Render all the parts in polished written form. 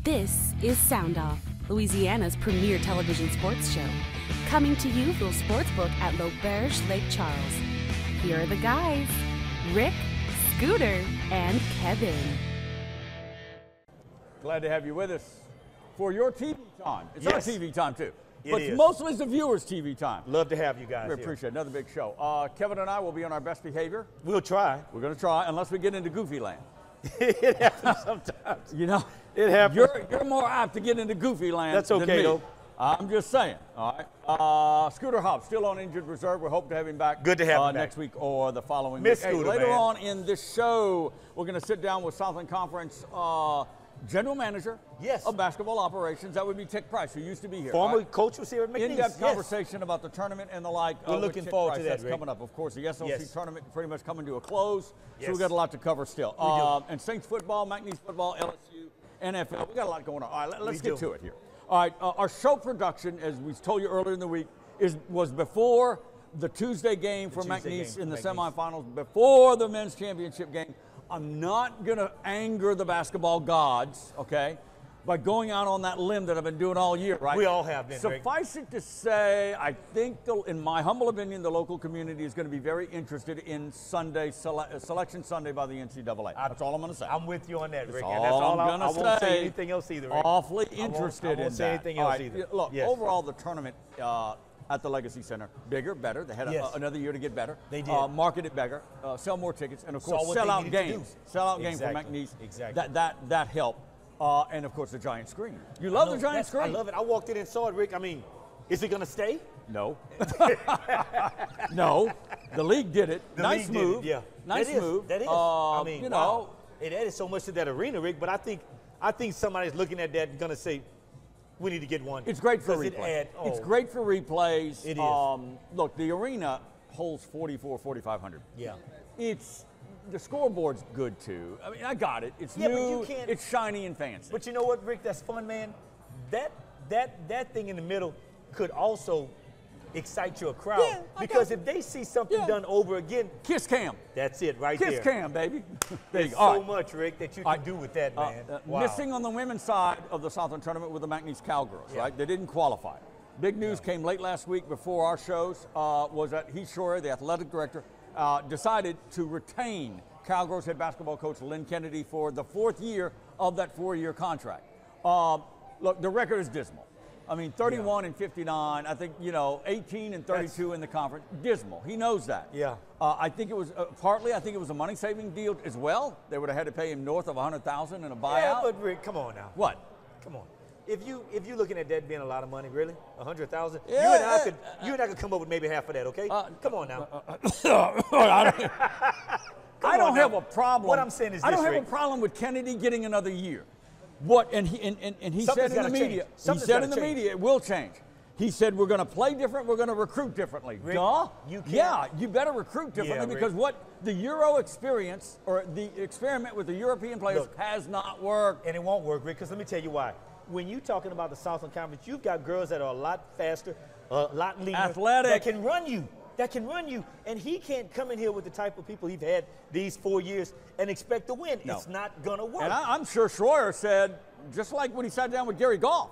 This is SoundOff, Louisiana's premier television sports show. Coming to you from Sportsbook at L'Auberge Lake Charles. Here are the guys, Rick, Scooter, and Kevin. Glad to have you with us for your TV time. It's Yes. our TV time, too. It But is. mostly it's the viewers' TV time. Love to have you guys We here. appreciate it. Another big show. Kevin and I will be on our best behavior. We'll try. We're going to try, unless we get into Goofy Land. It happens sometimes. You know, It happens. You're more apt to get into Goofy Land That's than okay, me. though. I'm just saying. All right. Scooter Hop still on injured reserve. We hope to have him back. Good to have him back. Next week or the following Miss week. Scooter, Later man. on in this show, we're going to sit down with Southland Conference General Manager Yes. of Basketball Operations. That would be Tic Price, who used to be here. Former right? coach was here at McNeese. In-depth Yes. conversation about the tournament and the like. We're with looking Tic forward Price. to that, That's Rick. coming up. Of course, the SLC Yes. tournament pretty much coming to a close. Yes. So we've got a lot to cover still. We do. And Saints football, McNeese football, LSU, NFL. We got a lot going on. All right, let's We get do. to it here. All right, our show production, as we told you earlier in the week, was before the Tuesday game for Tuesday McNeese game in the for McNeese. semifinals, before the men's championship game. I'm not going to anger the basketball gods, okay, by going out on that limb that I've been doing all year, right? We all have been, Rick. Suffice it to say, I think, in my humble opinion, the local community is going to be very interested in Sunday, Selection Sunday by the NCAA. That's all I'm going to say. I'm with you on that, That's Rick. all And that's all I'm I gonna won't say. say anything else either, Rick. Awfully I won't interested in say that. anything All else right, either. Look, Yes. overall, the tournament at the Legacy Center, bigger, better. They had Yes. another year to get better. They did. Market it bigger, sell more tickets, and of course, Saw what sell they out needed to do. games. Sell out games for Exactly. McNeese. Exactly. That helped. And of course, the giant screen. You love the giant screen. I love it. I walked in and saw it, Rick. I mean, is it going to stay? No. No. The league did it. The Nice league did move. it, yeah. Nice That is, move. That is. I mean, you wow. know, It added so much to that arena, Rick, but I think somebody's looking at that and going to say, we need to get one. it's great for Does it replays. add- It's oh. great for replays. It is. Look, the arena holds 4,500. Yeah. The scoreboard's good too. I mean, I got it. It's Yeah, but new. you can't- It's shiny and fancy. But you know what, Rick? That's fun, man. That thing in the middle could also excite your crowd. Yeah, I because got if they see something Yeah. done over again, Kiss cam. that's it right Kiss there. cam, baby. There you There's go. All so right. much, Rick, that you All can right. do with that, man. Wow. Missing on the women's side of the Southland tournament with the McNeese Cowgirls, Yeah. right? They didn't qualify. Big news came late last week before our shows was that Heath Schroyer, the athletic director, decided to retain Cowgirls head basketball coach Lynn Kennedy for the fourth year of that four-year contract. Look, the record is dismal. I mean, 31 and 59. I think, 18 and 32 in the conference. Dismal. He knows that. Yeah. I think it was partly. I think it was a money-saving deal as well. They would have had to pay him north of $100,000 in a buyout. Yeah, but Rick, come on now. What? Come on. If you're looking at that being a lot of money, really, 100,000, Yeah, you and I could come up with maybe half of that, okay? Come on now. I don't have a problem. What I'm saying is I don't this, have Rick. a problem with Kennedy getting another year. What? And he Something's said in the gotta media. change. He Something's said gotta in the change. media it will change. He said we're going to play different. We're going to recruit differently. Rick, Duh. you can't- Yeah, you better recruit differently Rick. because what the Euro experience or the experiment with the European players Look. has not worked. And it won't work, Rick, because let me tell you why. When you're talking about the Southland Conference, you've got girls that are a lot faster, a lot leaner. Athletic. That can run you. And he can't come in here with the type of people he's had these 4 years and expect to win. No. It's not going to work. And I'm sure Schroyer said, just like when he sat down with Gary Goff,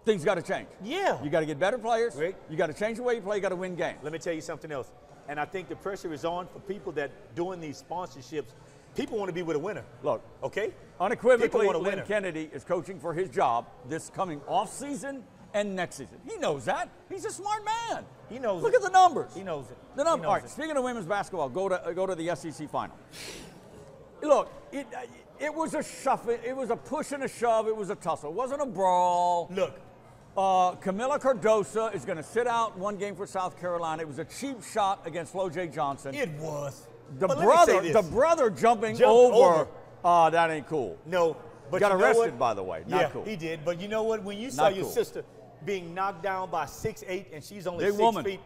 things got to change. Yeah. You got to get better players. Rick. You got to change the way you play. You got to win games. Let me tell you something else. And I think the pressure is on for people that doing these sponsorships. People want to be with a winner. Look, Okay? unequivocally, People want a Lynn winner. Kennedy is coaching for his job this coming off season and next season. He knows that. He's a smart man. He knows Look it. at the numbers. He knows it. The He numbers. knows All right. it. Speaking of women's basketball, go to the SEC final. Look, it was a shove. It was a push and a shove. It was a tussle. It wasn't a brawl. Look, Camila Cardosa is going to sit out one game for South Carolina. It was a cheap shot against Flo J. Johnson. it was. The But let me say brother, this. the brother jumping Jumped over. That ain't cool. No, but Got you know arrested, what? by the way. Not Yeah, cool. he did. But you know what? When you saw Not your cool. sister being knocked down by 6'8" and she's only Big 6 woman. feet,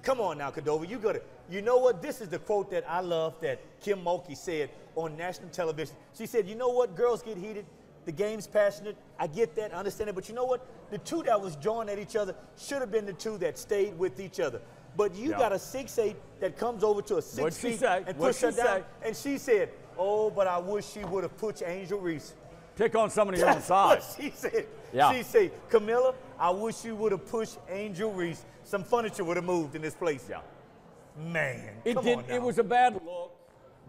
come on now, Cordova. You know what? This is the quote that I love that Kim Mulkey said on national television. She said, you know what? Girls get heated. The game's passionate. I get that. I understand it. But you know what? The two that was jawing at each other should have been the two that stayed with each other. But you Yeah. got a 6'8" that comes over to a 6 What'd she feet say? and What'd push her she down. say? And she said, oh, but I wish she would have put Angel Reese. Pick on somebody your own side. She said, Yeah. she said, Camilla, I wish you would have pushed Angel Reese. Some furniture would have moved in this place. Yeah. Man, It come did. on now. It was a bad look.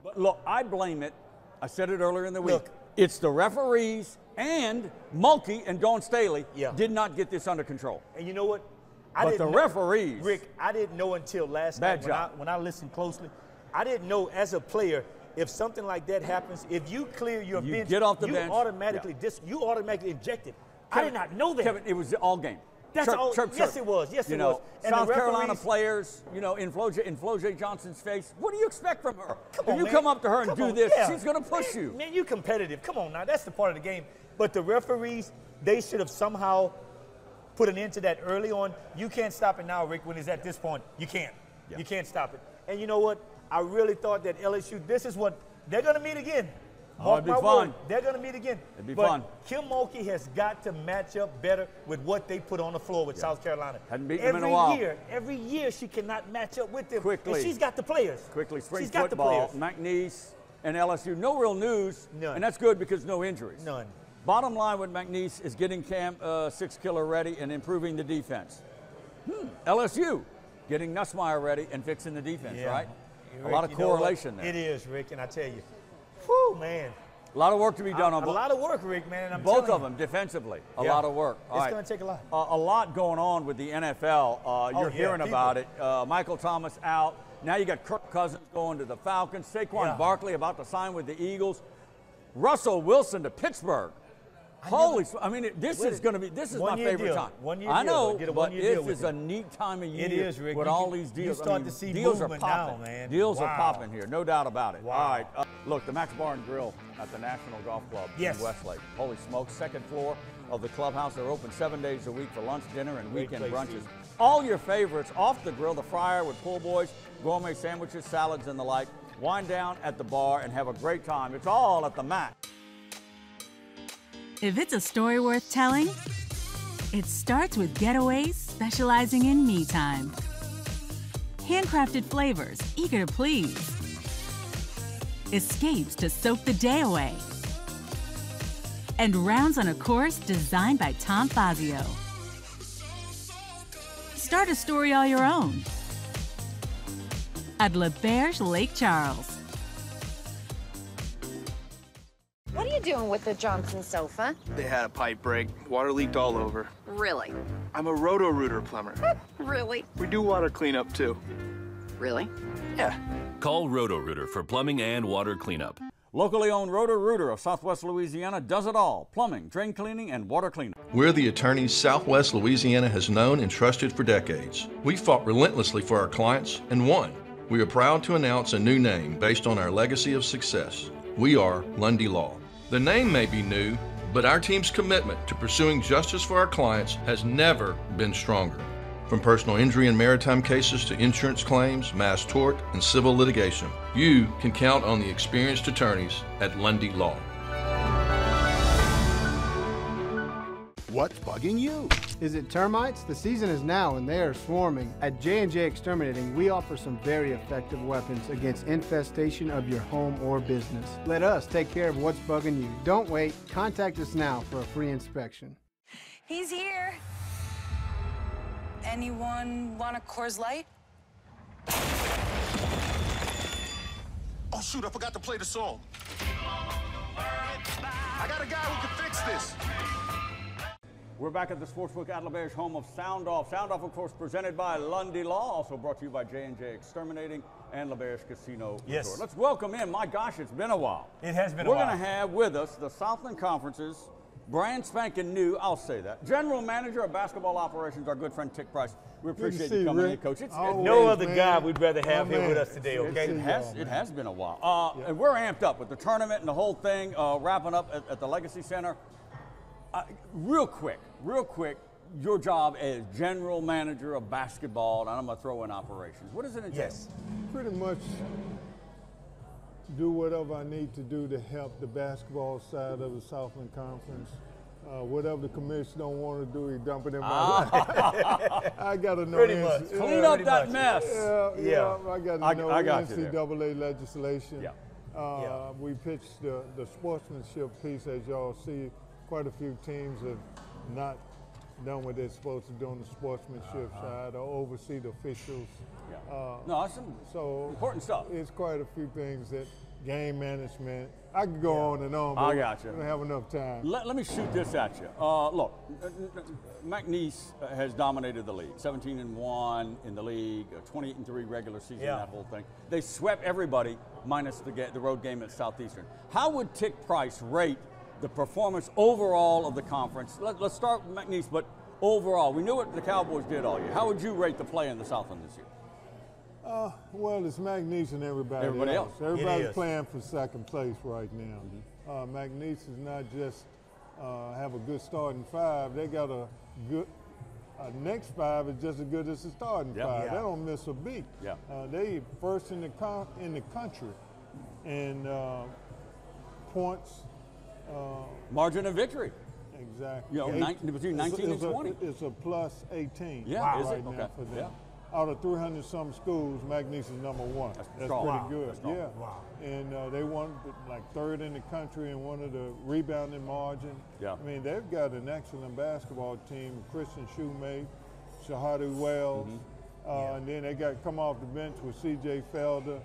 But look, I blame it. I said it earlier in the week. Look. It's the referees and Mulkey and Dawn Staley did not get this under control. And you know what? But the referees. Rick, I didn't know until last night when I listened closely. I didn't know as a player, if something like that happens, if you clear your bench, get off the bench. Automatically you automatically ejected. I did not know that. Kevin, it was all game. That's all. Yes, it was. Yes, it was. And South Carolina players, in Flo Johnson's face, what do you expect from her? If you come up to her and do this, she's going to push you. Man, you competitive. Come on now. That's the part of the game. But the referees, they should have somehow put an end to that early on. You can't stop it now, Rick, when it's at this point. You can't. Yeah. You can't stop it. And you know what? I really thought that LSU, this is what, they're going to meet again. It'd be fun. They're going to meet again. It'd be fun. Kim Mulkey has got to match up better with what they put on the floor with South Carolina. Hadn't beaten them in a while. Every year she cannot match up with them. Quickly. And she's got the players. Quickly, spring she's got football, the players. McNeese and LSU, no real news. None. And that's good because no injuries. None. Bottom line with McNeese is getting Cam Six-Killer ready and improving the defense. LSU getting Nussmeier ready and fixing the defense, right? Rick, a lot of correlation there. It is, Rick, and I tell you, whew, man. A lot of work to be done on both. A lot of work, Rick, man. I'm both of them defensively. A lot of work. It's going to take a lot. A lot going on with the NFL. You're hearing about it. Michael Thomas out. Now you got Kirk Cousins going to the Falcons. Saquon Barkley about to sign with the Eagles. Russell Wilson to Pittsburgh. This is going to be. This is my favorite time. 1 year I know, deal. but this is a neat time of year. It is, Rick. With all these deals. You start to see deals are movement popping. now, man. Deals are popping here, no doubt about it. Wow. All right, look, the Max Bar and Grill at the National Golf Club in Westlake. Holy smokes! Second floor of the clubhouse. They're open 7 days a week for lunch, dinner, and weekend brunches. All your favorites off the grill. The fryer with pool boys, gourmet sandwiches, salads, and the like. Wind down at the bar and have a great time. It's all at the Max. If it's a story worth telling, it starts with Getaways specializing in me time. Handcrafted flavors, eager to please. Escapes to soak the day away. And rounds on a course designed by Tom Fazio. Start a story all your own at L'Auberge Lake Charles. What are you doing with the Johnson sofa? They had a pipe break. Water leaked all over. Really? I'm a Roto-Rooter plumber. Really? We do water cleanup, too. Really? Yeah. Call Roto-Rooter for plumbing and water cleanup. Locally owned Roto-Rooter of Southwest Louisiana does it all. Plumbing, drain cleaning, and water cleanup. We're the attorneys Southwest Louisiana has known and trusted for decades. We fought relentlessly for our clients and won. We are proud to announce a new name based on our legacy of success. We are Lundy Law. The name may be new, but our team's commitment to pursuing justice for our clients has never been stronger. From personal injury and maritime cases to insurance claims, mass tort, and civil litigation, you can count on the experienced attorneys at Lundy Law. What's bugging you? Is it termites? The season is now and they are swarming. At J&J Exterminating, we offer some very effective weapons against infestation of your home or business. Let us take care of what's bugging you. Don't wait. Contact us now for a free inspection. He's here. Anyone want a Coors Light? Oh shoot, I forgot to play the song. I got a guy who can fix this. We're back at the Sportsbook at L'Auberge, home of SoundOff. SoundOff, of course, presented by Lundy Law, also brought to you by J&J Exterminating and L'Auberge Casino Resort. Let's welcome in. My gosh, it's been a while. It has been a while. We're going to have with us the Southland Conference's brand spanking new, I'll say that, General Manager of Basketball Operations, our good friend Tic Price. We appreciate you coming in, Coach. No other guy we'd rather have here with us today, okay? It has been a while. And we're amped up with the tournament and the whole thing wrapping up at the Legacy Center. Real quick, your job as General Manager of Basketball, and I'm going to throw in operations. What does it entail? Yes. Pretty much do whatever I need to do to help the basketball side of the Southland Conference. Whatever the commission don't want to do, he dump it in my lap. I got to know. Pretty much. Clean up that mess. Yeah. I got to know NCAA legislation. Yeah. We pitched the sportsmanship piece. As y'all see, quite a few teams have not done what they're supposed to do on the sportsmanship side or oversee the officials. No, that's some important stuff. It's quite a few things that game management. I could go on and on, but I got you. we don't have enough time. Let me shoot this at you. Look, McNeese has dominated the league. 17-1 in the league, 28-3 regular season, that whole thing. They swept everybody minus the road game at Southeastern. How would Tic Price rate the performance overall of the conference? Let's start with McNeese, but overall, we knew what the Cowboys did all year. How would you rate the play in the Southland this year? Well, it's McNeese and everybody else. Everybody's playing for second place right now. McNeese is not just have a good starting five. They got a good next five is just as good as the starting five. They don't miss a beat. They first in the country in points. Margin of victory. Exactly. You know, between 19 and 20. It's a plus 18 right now for them. Out of 300-some schools, McNeese is number one. That's pretty good. And they won like third in the country in one of the rebounding margin. I mean, they've got an excellent basketball team. Christian Shoemate, Shahadu Wells, and then they got come off the bench with C.J. Felder.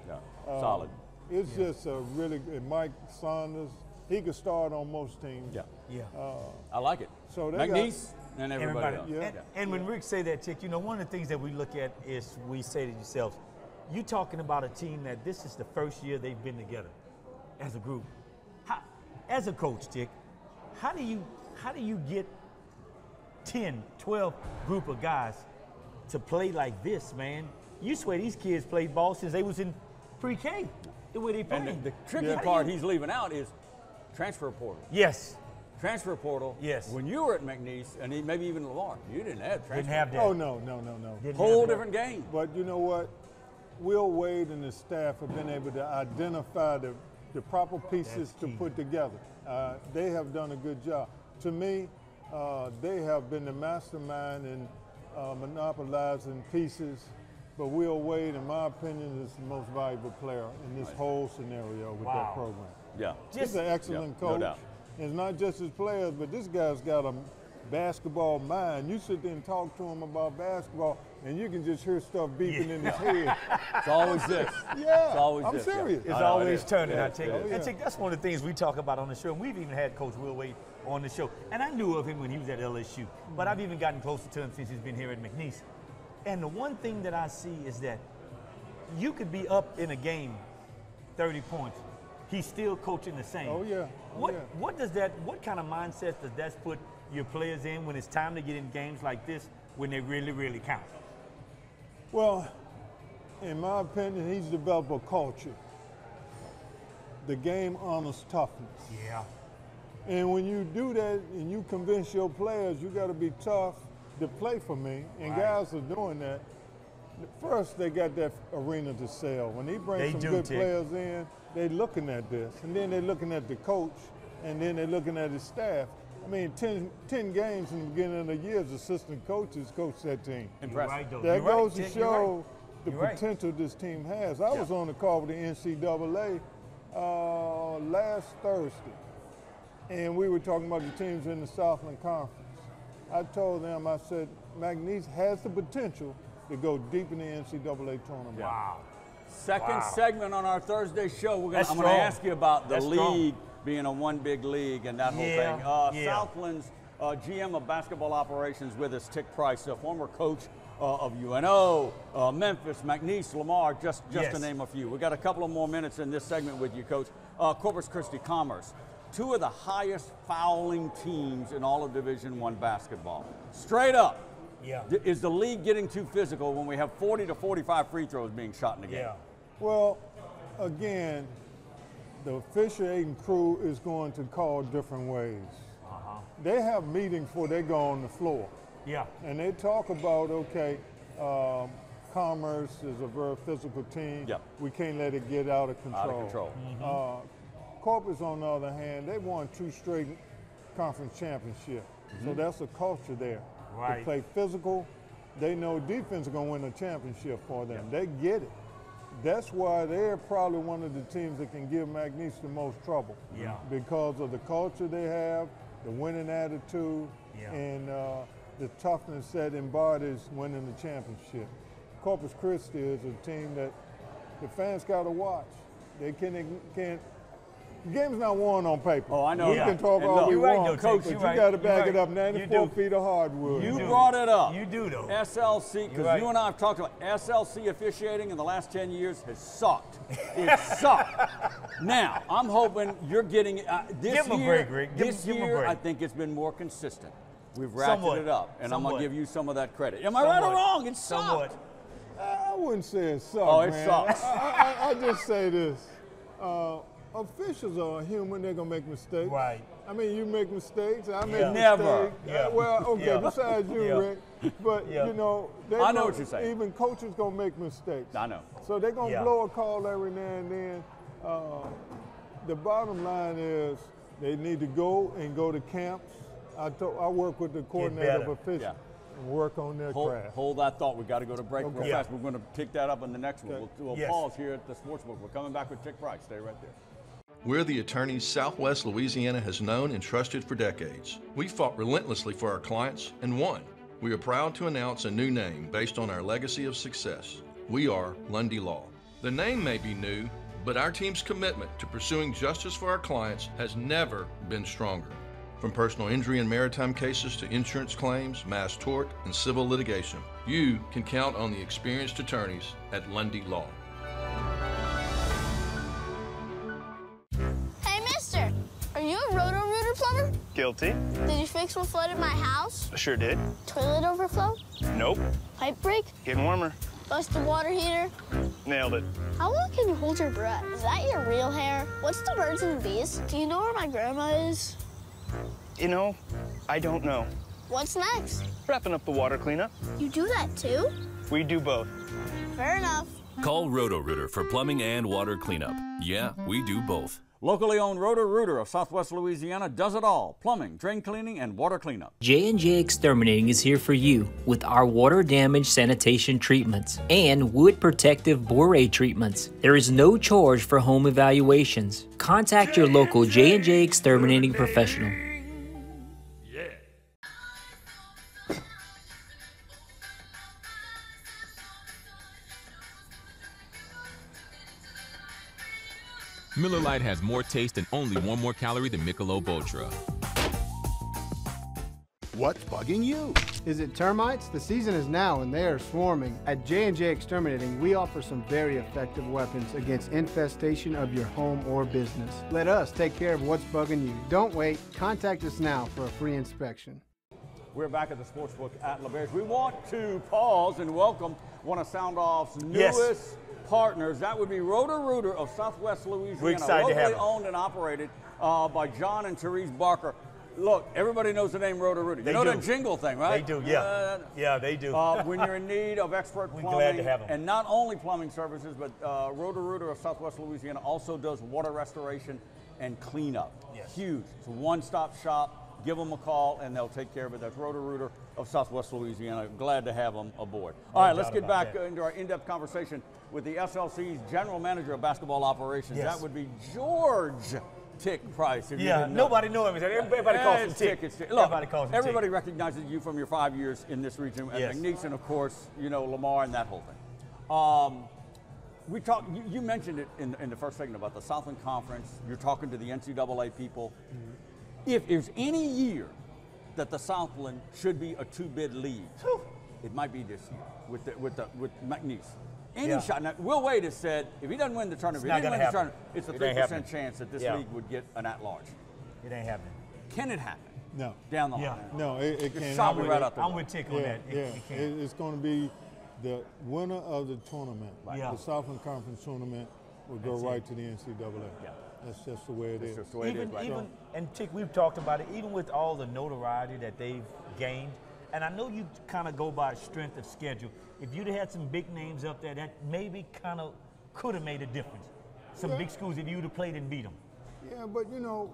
Solid. It's just a really good. Mike Saunders. He could start on most teams. I like it. So McNeese and everybody else. And when Rick say that, Tic, you know, one of the things that we look at is we say to yourselves, you talking about a team that this is the first year they've been together as a group. As a coach, Tic, how do you get 10, 12 group of guys to play like this, man? You swear these kids played ball since they was in pre-K, the way they played. And the tricky part he's leaving out is transfer portal. Transfer portal. When you were at McNeese, and maybe even Lamar, you didn't have transfer. Didn't have that. Oh, no. Whole different game. But you know what? Will Wade and his staff have been able to identify the proper pieces to put together. They have done a good job. To me, they have been the mastermind in monopolizing pieces. But Will Wade, in my opinion, is the most valuable player in this whole scenario with that program. He's an excellent coach. No doubt. It's not just his players, but this guy's got a basketball mind. You sit there and talk to him about basketball, and you can just hear stuff beeping in his head. It's always this. It's always I'm this. serious. It's always turning, I take it. And Tic, that's one of the things we talk about on the show. And we've even had Coach Will Wade on the show. And I knew of him when he was at LSU. But I've even gotten closer to him since he's been here at McNeese. And the one thing that I see is that you could be up in a game 30 points. He's still coaching the same. What does that, what kind of mindset does that put your players in when it's time to get in games like this when they really, really count? Well, in my opinion, he's developed a culture. The game honors toughness. And when you do that and you convince your players you got to be tough to play for me, and guys are doing that, first they got that arena to sell. When he brings some good players in, they're looking at this, and then they're looking at the coach, and then they're looking at his staff. I mean, 10 games in the beginning of the year as assistant coaches coach that team. Impressive. That goes to show the potential this team has. I was on the call with the NCAA last Thursday, and we were talking about the teams in the Southland Conference. I told them, I said, McNeese has the potential to go deep in the NCAA tournament. Second segment on our Thursday show, I'm going to ask you about the league being a one big league and that whole thing. Southland's GM of basketball operations with us, Tic Price, a former coach of UNO, Memphis, McNeese, Lamar, just to name a few. We got a couple of more minutes in this segment with you, Coach. Corpus Christi Commerce, two of the highest fouling teams in all of Division I basketball. Straight up. Is the league getting too physical when we have 40 to 45 free throws being shot in a game? Well, again, the officiating crew is going to call different ways. They have meetings before they go on the floor. And they talk about, okay, Commerce is a very physical team. We can't let it get out of control. Corpus, on the other hand, they won 2 straight conference championships. So that's a culture there. They play physical. They know defense is going to win a championship for them. They get it. that's why they're probably one of the teams that can give McNeese the most trouble. Yeah. Because of the culture they have, the winning attitude, and the toughness that embodies winning the championship. Corpus Christi is a team that the fans got to watch. They can't. The game's not won on paper. Oh, I know. We can talk all we want, Coach, but you got to back it up. 94 feet of hardwood. You brought it up. You do, though. SLC, because you and I have talked about SLC officiating in the last 10 years has sucked. It sucked. Now, I'm hoping you're getting this Give him a break, Rick. This give him a year, break. I think it's been more consistent. We've ratcheted it up, and I'm going to give you some of that credit. Am I Somewhat. right or wrong? It sucked. Somewhat. I wouldn't say it sucks, Oh, it man. sucks. I just say this. Officials are human. They're going to make mistakes. Right. I mean, you make mistakes. I make Never. mistakes. Well, okay, besides you, Rick. But, you know, I know what you're saying. Even coaches going to make mistakes. I know. So they're going to blow a call every now and then. The bottom line is they need to go to camps. I work with the coordinator of officials and work on their craft. Hold that thought. We've got to go to break real fast. We're going to pick that up in the next one. We'll do a pause here at the Sportsbook. We're coming back with Tic Price. Stay right there. We're the attorneys Southwest Louisiana has known and trusted for decades. We fought relentlessly for our clients and won. We are proud to announce a new name based on our legacy of success. We are Lundy Law. The name may be new, but our team's commitment to pursuing justice for our clients has never been stronger. From personal injury and maritime cases to insurance claims, mass tort, and civil litigation, you can count on the experienced attorneys at Lundy Law. Hey, mister, are you a Roto-Rooter plumber? Guilty. Did you fix what flooded my house? Sure did. Toilet overflow? Nope. Pipe break? Getting warmer. Busted water heater? Nailed it. How long can you hold your breath? Is that your real hair? What's the birds and the bees? Do you know where my grandma is? You know, I don't know. What's next? Wrapping up the water cleanup. You do that too? We do both. Fair enough. Call Roto-Rooter for plumbing and water cleanup. Yeah, we do both. Locally owned Roto-Rooter of Southwest Louisiana does it all: plumbing, drain cleaning, and water cleanup. J&J Exterminating is here for you with our water damage sanitation treatments and wood protective borate treatments. There is no charge for home evaluations. Contact your local J&J Exterminating professional. Miller Lite has more taste and only one more calorie than Michelob Ultra. What's bugging you? Is it termites? The season is now and they are swarming. At J&J Exterminating, we offer some very effective weapons against infestation of your home or business. Let us take care of what's bugging you. Don't wait. Contact us now for a free inspection. We're back at the Sportsbook at LaBerge. We want to pause and welcome one of SoundOff's newest partners. That would be Roto-Rooter of Southwest Louisiana. We're excited to have locally owned and operated by John and Therese Barker. Look, everybody knows the name Roto-Rooter. You know that jingle thing, right? They do, yeah, they do. When you're in need of expert plumbing, glad to have them. and not only plumbing services, but Roto-Rooter of Southwest Louisiana also does water restoration and cleanup. Yes. Huge. It's a one-stop shop. Give them a call, and they'll take care of it. That's Roto-Rooter of Southwest Louisiana. Glad to have them aboard. All right, let's get back into our in-depth conversation with the SLC's General Manager of Basketball Operations. Yes. That would be George Tic Price. If you didn't know. Nobody knows him. Everybody calls him Tic. Look, Everybody calls him everybody Tic. recognizes you from your 5 years in this region at Yes. McNeese, and of course, you know, Lamar and that whole thing. We talked. You mentioned it in the first segment about the Southland Conference. You're talking to the NCAA people. If there's any year that the Southland should be a two-bid league, it might be this year with McNeese. Any shot. Now, Will Wade has said if he doesn't win the tournament, it's a 3% chance that this league would get an at-large. It ain't happening. Can it happen? No. Down the line. No, it can't. Shot me right out the I'm way. with Tic on that. It can't. It's going to be the winner of the tournament. Yeah. The Southland Conference tournament will go right to the NCAA. Yeah. That's just the way it is. Just the way it is right now. And Tic, we've talked about it, even with all the notoriety that they've gained, and I know you kind of go by strength of schedule. If you'd have had some big names up there, that maybe kind of could have made a difference. Some big schools, if you would have played and beat them. Yeah, but you know,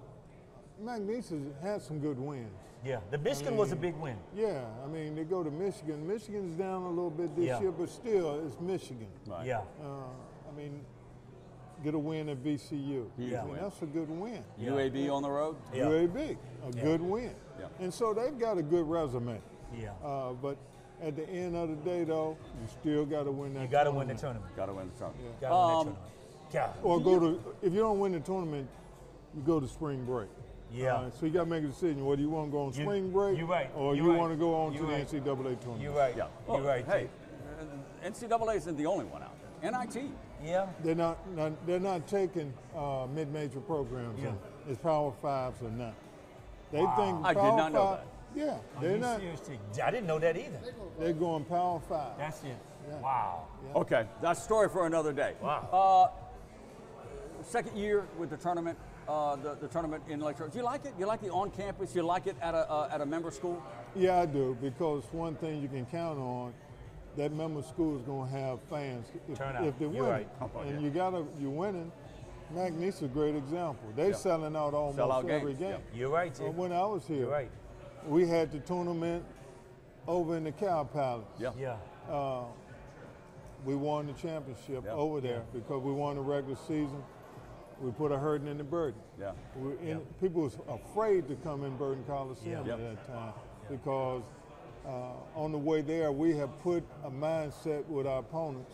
McNeese has had some good wins. Yeah, the Michigan was a big win. Yeah, I mean, they go to Michigan. Michigan's down a little bit this year, but still, it's Michigan. Right. Yeah. I mean, get a win at VCU. Yeah. I mean, that's a good win. UAB on the road? UAB, a good win. Yeah. And so they've got a good resume. Yeah. But at the end of the day, though, you still got to win that. You got to win the tournament. Got to win the tournament. Got to win the tournament. God. Or go to, if you don't win the tournament, you go to spring break. Yeah. So you got to make a decision. Whether you want to go on spring break, you're right. or You're you right. want to go on You're to right. the NCAA tournament. You're right. Yeah. You're right. Hey, NCAA isn't the only one out there. NIT. Yeah. They're not taking mid-major programs. Yeah. It's Power Fives or not. They Wow. think I did Power not know Five- that. Yeah, Are they're you not. serious? I didn't know that either. They're going Power Five. That's it. Yeah. Wow. Yeah. Okay, that's a story for another day. Wow. Second year with the tournament, the tournament in Lake Charles. Do you like it? You like the on-campus? You like it at a member school? Yeah, I do, because one thing you can count on, that member school is going to have fans Turnout. if they're You're winning. right. And you're winning. McNeese is a great example. They're selling out almost Sell out every games. game. Yeah. You're right, Tim. When I was here, You're right. we had the tournament over in the Cow Palace. Yeah. Yeah. We won the championship Yeah. over there because we won the regular season. We put a hurting in the Burden. Yeah. People was afraid to come in Burden Coliseum Yeah. at that time because on the way there, we have put a mindset with our opponents.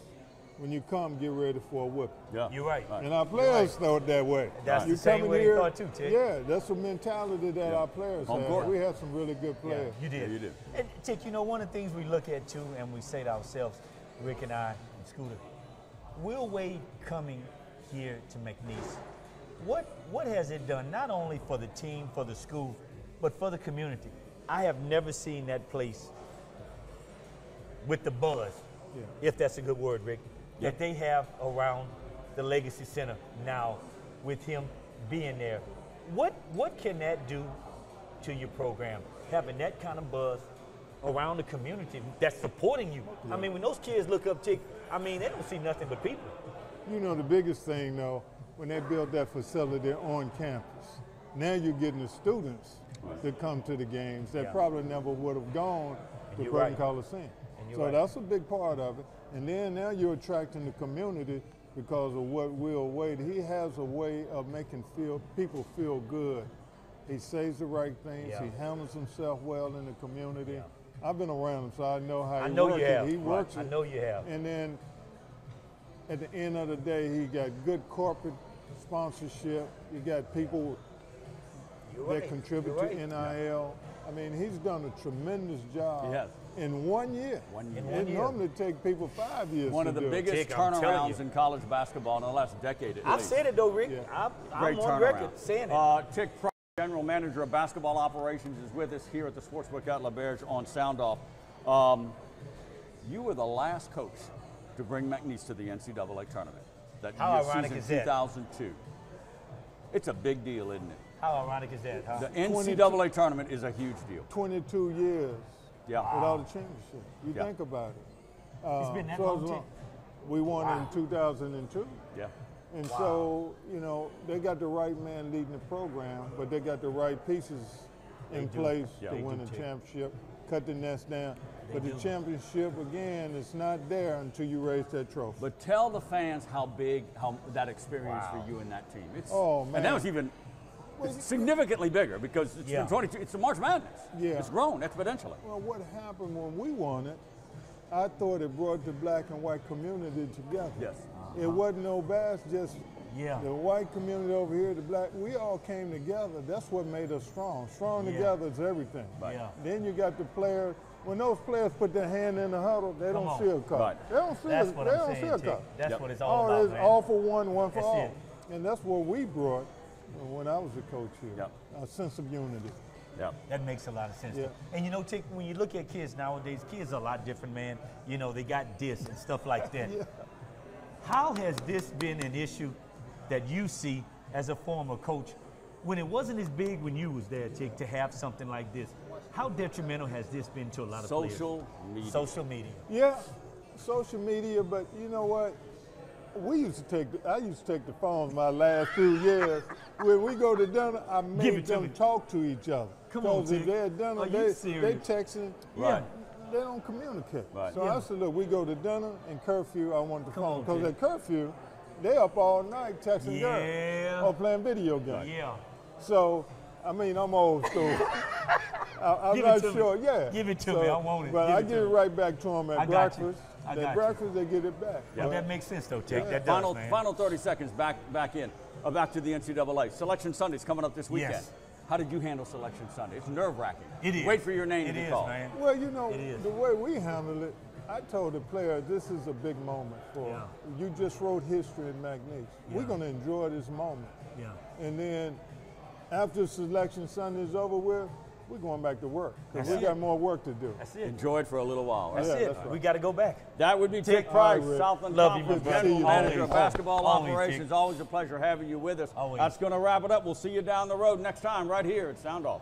When you come, get ready for a whipping. Yeah. You're right. And our players thought that way. That's You the same coming way they here- thought too, Tic. Yeah, that's a mentality that our players Home have. court. We had some really good Yeah, players. you did. Yeah, you did. And Tic, you know, one of the things we look at too, and we say to ourselves, Rick and I and Scooter, Will Wade coming here to McNeese, what has it done not only for the team, for the school, but for the community? I have never seen that place with the buzz, if that's a good word, Rick, that they have around the Legacy Center now with him being there. What can that do to your program, having that kind of buzz around the community that's supporting you? I mean, when those kids look up, Tic, I mean, they don't see nothing but people. You know, the biggest thing, though, when they built that facility on campus, now you're getting the students that come to the games that probably never would have gone to you're Burton right. Coliseum. you're So right. that's a big part of it. And then now you're attracting the community because of what Will Wade, he has a way of making people feel good. He says the right things. Yeah. He handles himself well in the community. I've been around him, so I know how I he know works you it. have. He works I it. know you have. And then at the end of the day, he got good corporate sponsorship. You got people that contribute You're to right. NIL. I mean, he's done a tremendous job He has. in 1 year. It normally take people 5 years One to of the do it. biggest Tic, I'm telling turnarounds you. in college basketball in the last decade at I've least. said it though, Rick. Yeah. Great I'm on turnaround. record saying it. Tic Price, General Manager of Basketball Operations, is with us here at the Sportsbook at LaBerge on SoundOff. You were the last coach to bring McNeese to the NCAA tournament. How year, ironic season is that? 2002. It's a big deal, isn't it? How ironic is that, huh? The NCAA tournament is a huge deal. 22 years without a championship. You Yeah. think about it. It's been that so long, it's Tic? We won in 2002. Yeah. And so, you know, they got the right man leading the program, but they got the right pieces in place Yeah. to They win do, a Tic. championship, cut the nest down. But the do. championship, again, is not there until you raise that trophy. But tell the fans how that experience for you and that team. It's, Oh, man. And that was even significantly bigger because it's been 22. It's the March Madness. Yeah. It's grown exponentially. Well, what happened when we won it, I thought it brought the black and white community together. Yes. It wasn't no bass, just Yeah. the white community over here, the black, we all came together. That's what made us strong. Strong Yeah. together is everything. Right. Yeah. Then you got the players. When those players put their hand in the huddle, they Come don't on. see a cup. Right. They don't see That's a, what they I'm don't saying, see a Tic. cup. That's Yep. what it's all about, it's man. all for one for That's all. it. And that's what we brought when I was a coach here. Yep. A sense of unity. Yeah. That makes a lot of sense. Yeah. And you know, Tic, when you look at kids nowadays, kids are a lot different, man. You know, they got discs and stuff like that. Yeah. How has this been an issue that you see as a former coach when it wasn't as big when you was there, Tic, to have something like this? How detrimental has this been to a lot of Social players? media. Social media. Yeah, social media, but you know what? I used to take the phones my last few years. When we go to dinner, I Give made it to them me. talk to each other. Come on, Because if Tic. they're at dinner, Are you they serious? texting. Right. They don't communicate. Right. So Yeah. I said, look, we go to dinner and curfew, I want the Come phone. on, Because Tic. at curfew, they up all night texting girls or playing video games. Yeah. So, I mean, I'm old school. I'm not sure. Yeah. Give it to me. I want it. But I give it right back to them at breakfast. At breakfast, they get it back. Yeah, that makes sense, though, Tic. That Final, does, man. final 30 seconds back to the NCAA. Selection Sunday's coming up this weekend. Yes. How did you handle Selection Sunday? It's nerve-wracking. It is. Wait for your name to be called. Man. Well, you know, the way we handle it, I told the player, this is a big moment for you. Just wrote history in McNeese. We're going to enjoy this moment. Yeah. And then after Selection Sunday is over with, we're going back to work because we got more work to do. That's it. Enjoy it for a little while. Right? That's it. That's right. We got to go back. That would be Tic Price, Rick. Southland Love you, Conference my brother. General Manager of Basketball Always, Operations. Tic. Always a pleasure having you with us. Always. That's going to wrap it up. We'll see you down the road next time right here at SoundOff.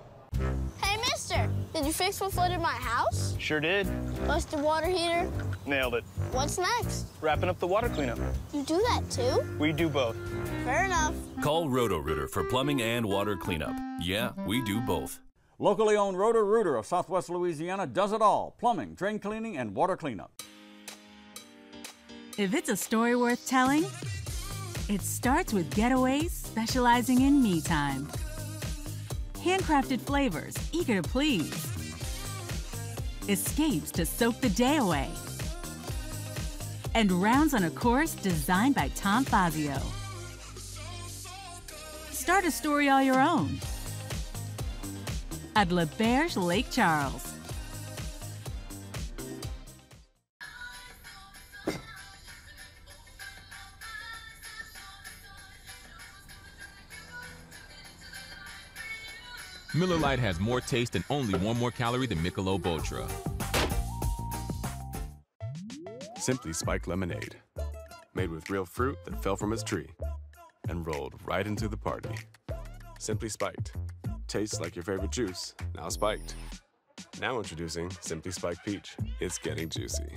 Hey, mister, did you fix what flooded my house? Sure did. Bust the water heater? Nailed it. What's next? Wrapping up the water cleanup. You do that too? We do both. Fair enough. Call Roto-Rooter for plumbing and water cleanup. Yeah, we do both. Locally owned Roto-Rooter of Southwest Louisiana does it all: plumbing, drain cleaning, and water cleanup. If it's a story worth telling, it starts with Getaways specializing in me time. Handcrafted flavors, eager to please. Escapes to soak the day away. And rounds on a course designed by Tom Fazio. Start a story all your own at L'Auberge Lake Charles. Miller Lite has more taste and only 1 more calorie than Michelob Ultra. Simply Spiked Lemonade. Made with real fruit that fell from its tree and rolled right into the party. Simply Spiked. Tastes like your favorite juice, now spiked. Now introducing Simply Spiked Peach. It's getting juicy.